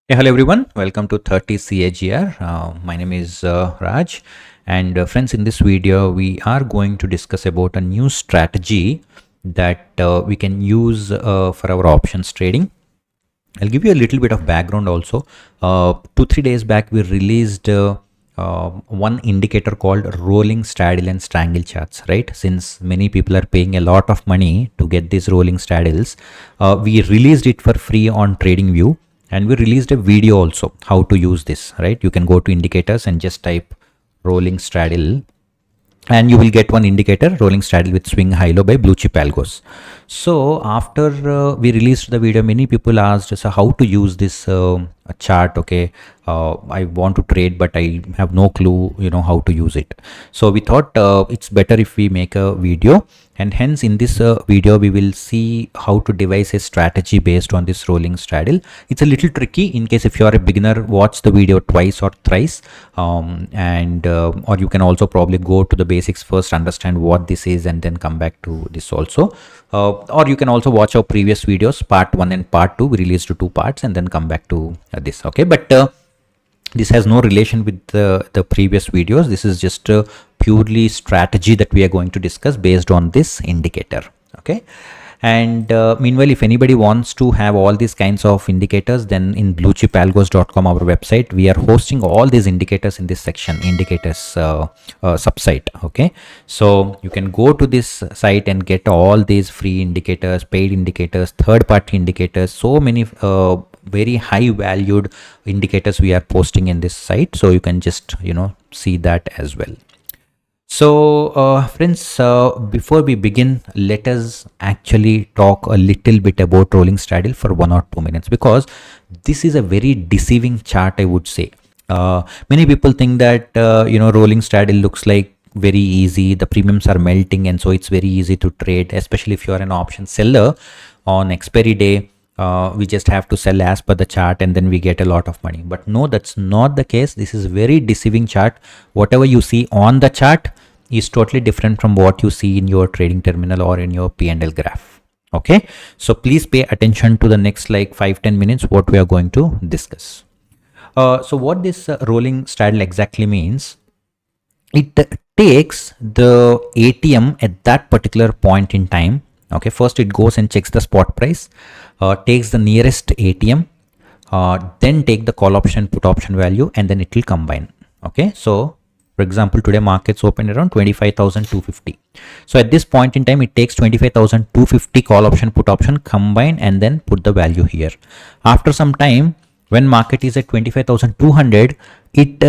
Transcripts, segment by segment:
Hey, hello everyone, welcome to 30 CAGR. My name is Raj, and friends, in this video we are going to discuss about a new strategy that we can use for our options trading. I'll give you a little bit of background also. 2-3 days back we released one indicator called rolling straddle and strangle charts, right? Since many people are paying a lot of money to get these rolling straddles, we released it for free on TradingView, and we released a video also how to use this, right? You can go to indicators and just type rolling straddle and you will get one indicator, rolling straddle with swing high low by Bluechip Algos. So after we released the video, many people asked, so how to use this chart? Okay, I want to trade but I have no clue how to use it. So we thought it's better if we make a video, and hence in this video we will see how to devise a strategy based on this rolling straddle. It's a little tricky. In case if you are a beginner, watch the video twice or thrice, or you can also probably go to the basics first, understand what this is, and then come back to this also. Or you can also watch our previous videos, part 1 and part 2. We released 2 parts and then come back to this. Okay, but this has no relation with the previous videos. This is just a purely strategy that we are going to discuss based on this indicator. Okay. And meanwhile, if anybody wants to have all these kinds of indicators, then in bluechipalgos.com, our website, we are hosting all these indicators in this section, indicators subsite. Okay, so you can go to this site and get all these free indicators, paid indicators, third-party indicators, so many very high valued indicators we are posting in this site. So you can just see that as well. So friends, before we begin, let us actually talk a little bit about rolling straddle for 1 or 2 minutes, because this is a very deceiving chart, I would say. Many people think that rolling straddle looks like very easy, the premiums are melting, and so it's very easy to trade, especially if you are an option seller. On expiry day, we just have to sell as per the chart and then we get a lot of money. But no, that's not the case. This is very deceiving chart. Whatever you see on the chart is totally different from what you see in your trading terminal or in your P&L graph. Okay, so please pay attention to the next like 5-10 minutes what we are going to discuss. So what this rolling straddle exactly means, it takes the ATM at that particular point in time. Okay, first it goes and checks the spot price, takes the nearest ATM, then take the call option, put option value, and then it will combine. Okay, so for example, today markets opened around 25,250. So at this point in time, it takes 25,250 call option, put option, combine, and then put the value here. After some time, when market is at 25,200, it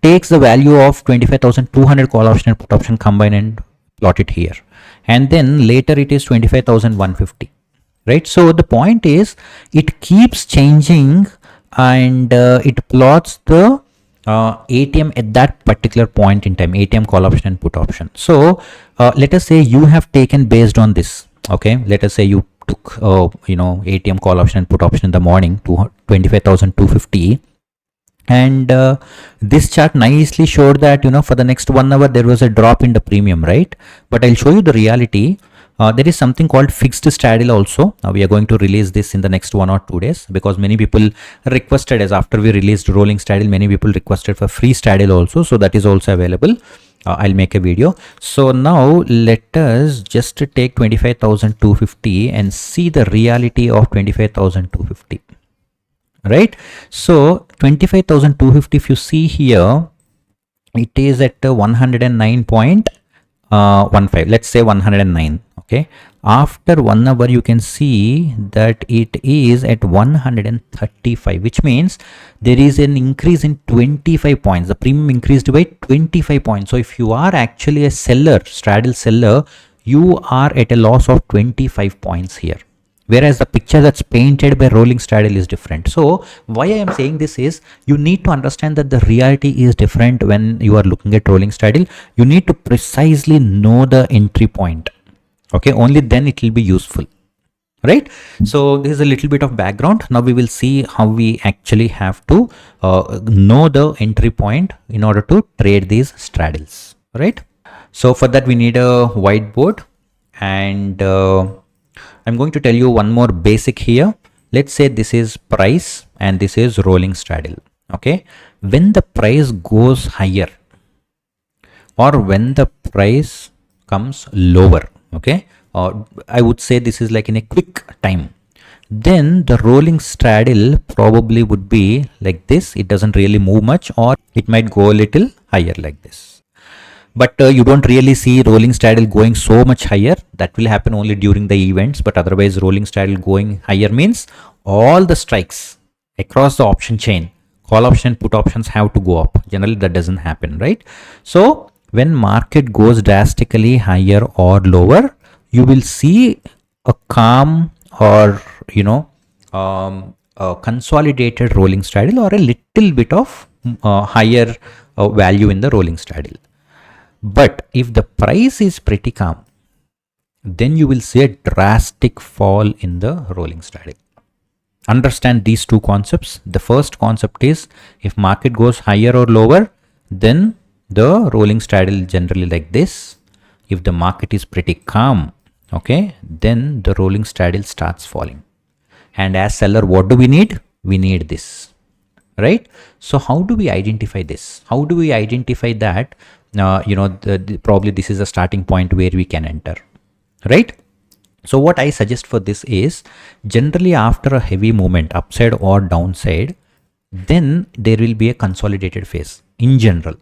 takes the value of 25,200 call option and put option, combine, and plot it here. And then later it is 25,150. Right, so the point is it keeps changing, and it plots the ATM at that particular point in time, ATM call option and put option. So let us say you have taken based on this. Okay, let us say you took ATM call option and put option in the morning to 25,250, and this chart nicely showed that for the next 1 hour there was a drop in the premium, right? But I'll show you the reality. There is something called fixed straddle also. We are going to release this in the next 1 or 2 days, because many people requested, as after we released rolling straddle, many people requested for free straddle also. So that is also available. I'll make a video. So now let us just take 25,250 and see the reality of 25,250. Right? So 25,250, if you see here, it is at 109.15. Let's say 109. Okay, after 1 hour you can see that it is at 135, which means there is an increase in 25 points. The premium increased by 25 points. So if you are actually a seller, straddle seller, you are at a loss of 25 points here, whereas the picture that's painted by rolling straddle is different. So why I am saying this is, you need to understand that the reality is different when you are looking at rolling straddle. You need to precisely know the entry point. Okay, only then it will be useful, right? So this is a little bit of background. Now we will see how we actually have to know the entry point in order to trade these straddles, right? So for that we need a whiteboard, and I'm going to tell you one more basic here. Let's say this is price and this is rolling straddle. Okay, when the price goes higher or when the price comes lower, okay, or I would say this is like in a quick time, then the rolling straddle probably would be like this. It doesn't really move much, or it might go a little higher like this. But you don't really see rolling straddle going so much higher. That will happen only during the events, but otherwise rolling straddle going higher means all the strikes across the option chain, call option, put options have to go up. Generally that doesn't happen, right? So when market goes drastically higher or lower, you will see a calm or a consolidated rolling straddle or a little bit of higher value in the rolling straddle. But if the price is pretty calm, then you will see a drastic fall in the rolling straddle. Understand these two concepts. The first concept is if market goes higher or lower, then the rolling straddle generally like this. If the market is pretty calm, okay, then the rolling straddle starts falling. And as seller, what do we need? We need this, right? So how do we identify this? How do we identify that? Probably this is a starting point where we can enter, right? So what I suggest for this is generally after a heavy movement upside or downside, then there will be a consolidated phase in general.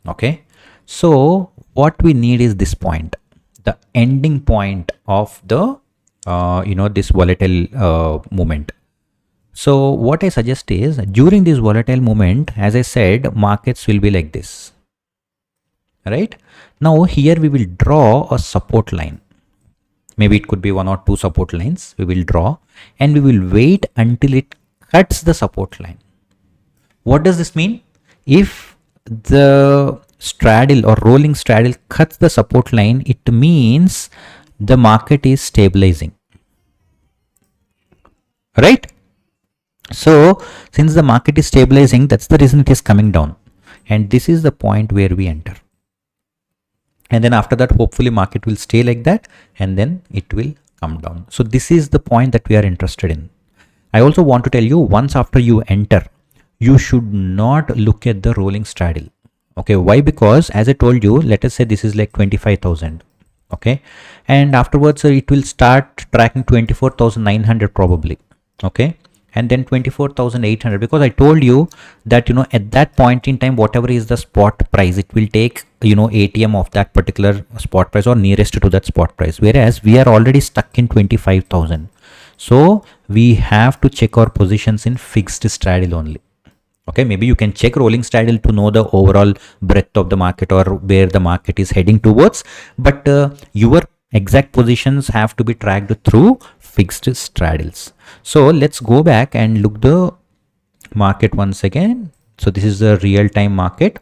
Okay. So what we need is this point, the ending point of the, this volatile movement. So what I suggest is during this volatile movement, as I said, markets will be like this, right? Now here we will draw a support line. Maybe it could be one or two support lines we will draw, and we will wait until it cuts the support line. What does this mean? If the straddle or rolling straddle cuts the support line, it means the market is stabilizing, right? So since the market is stabilizing, that's the reason it is coming down, and this is the point where we enter. And then after that, hopefully market will stay like that, and then it will come down. So this is the point that we are interested in. I also want to tell you, once after you enter, you should not look at the rolling straddle. Okay, why? Because as I told you, let us say this is like 25,000. Okay, and afterwards it will start tracking 24,900 probably. Okay, and then 24,800, because I told you that at that point in time, whatever is the spot price, it will take ATM of that particular spot price or nearest to that spot price, whereas we are already stuck in 25,000. So we have to check our positions in fixed straddle only. Okay, maybe you can check rolling straddle to know the overall breadth of the market or where the market is heading towards, but your exact positions have to be tracked through fixed straddles. So let's go back and look the market once again. So this is the real-time market.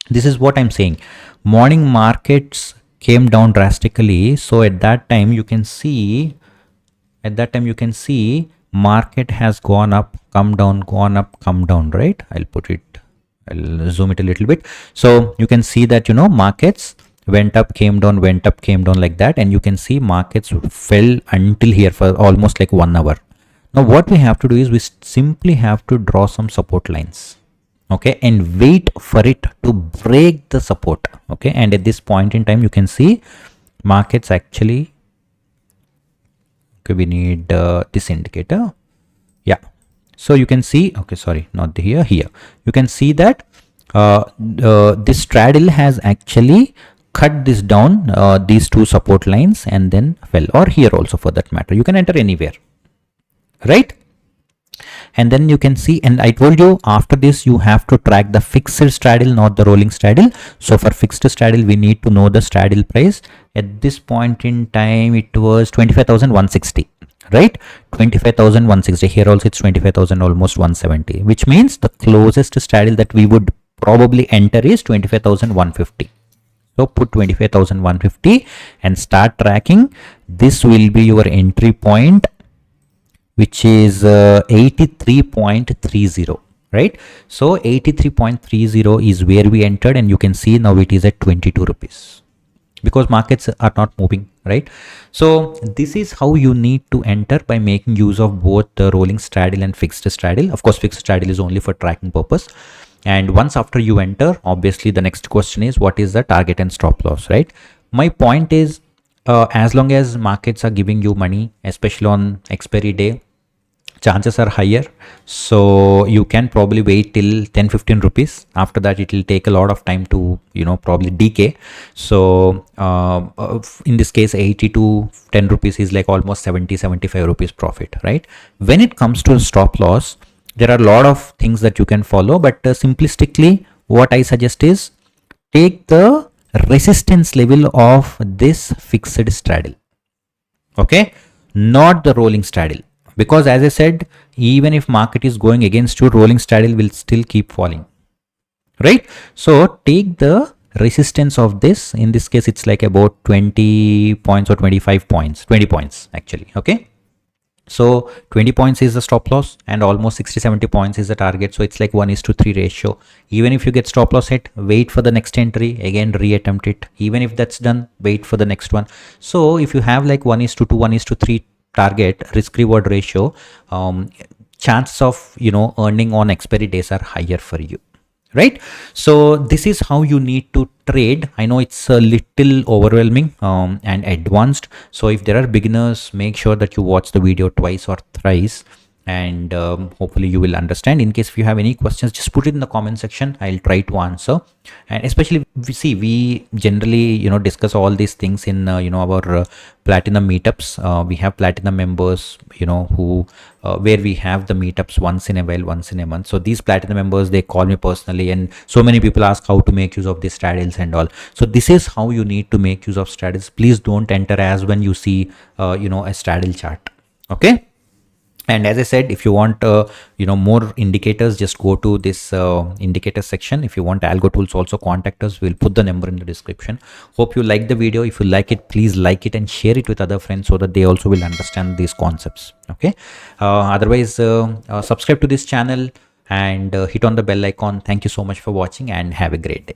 This is what I'm saying. Morning markets came down drastically. So at that time you can see, market has gone up, come down, gone up, come down, right? I'll zoom it a little bit. So you can see that markets went up, came down, went up, came down like that, and you can see markets fell until here for almost like 1 hour. Now what we have to do is we simply have to draw some support lines, okay, and wait for it to break the support. Okay, and at this point in time you can see markets actually, okay, we need this indicator. Yeah, so you can see, okay, sorry, not here, you can see that this straddle has actually cut this down, these two support lines, and then fell, or here also for that matter. You can enter anywhere, right? And then you can see, and I told you after this you have to track the fixed straddle, not the rolling straddle. So for fixed straddle we need to know the straddle price. At this point in time it was 25,160, right? 25,160. Here also it's 25,000, almost 170, which means the closest straddle that we would probably enter is 25,150. So put 25,150 and start tracking. This will be your entry point, which is 83.30, right? So 83.30 is where we entered, and you can see now it is at 22 rupees. because markets are not moving, right? So this is how you need to enter by making use of both the rolling straddle and fixed straddle. Of course, fixed straddle is only for tracking purpose. And once after you enter, obviously the next question is what is the target and stop loss, right? My point is, as long as markets are giving you money, especially on expiry day, chances are higher, so you can probably wait till 10-15 rupees. After that it will take a lot of time to probably decay. So in this case 80 to 10 rupees is like almost 70-75 rupees profit, right? When it comes to stop loss, there are a lot of things that you can follow, but simplistically what I suggest is take the resistance level of this fixed straddle, okay, not the rolling straddle, because as I said, even if market is going against you, rolling straddle will still keep falling, right? So take the resistance of this. In this case it's like about 20 points or 25 points, 20 points actually, okay? So 20 points is the stop loss and almost 60-70 points is the target. So it's like 1:3 ratio. Even if you get stop loss hit, wait for the next entry, again reattempt it. Even if that's done, wait for the next one. So if you have like 1:2, 1:3 target risk reward ratio, chances of earning on expiry days are higher for you, right? So this is how you need to trade. I know it's a little overwhelming and advanced, so if there are beginners, make sure that you watch the video twice or thrice, and hopefully you will understand. In case if you have any questions, just put it in the comment section, I'll try to answer. And especially we generally discuss all these things in our platinum meetups. We have platinum members who where we have the meetups once in a while, once in a month. So these platinum members, they call me personally, and so many people ask how to make use of these straddles and all. So this is how you need to make use of straddles. Please don't enter as when you see a straddle chart, okay? And as I said, if you want more indicators, just go to this indicator section. If you want Algo Tools, also contact us. We'll put the number in the description. Hope you like the video. If you like it, please like it and share it with other friends so that they also will understand these concepts, okay? Otherwise, subscribe to this channel and hit on the bell icon. Thank you so much for watching and have a great day.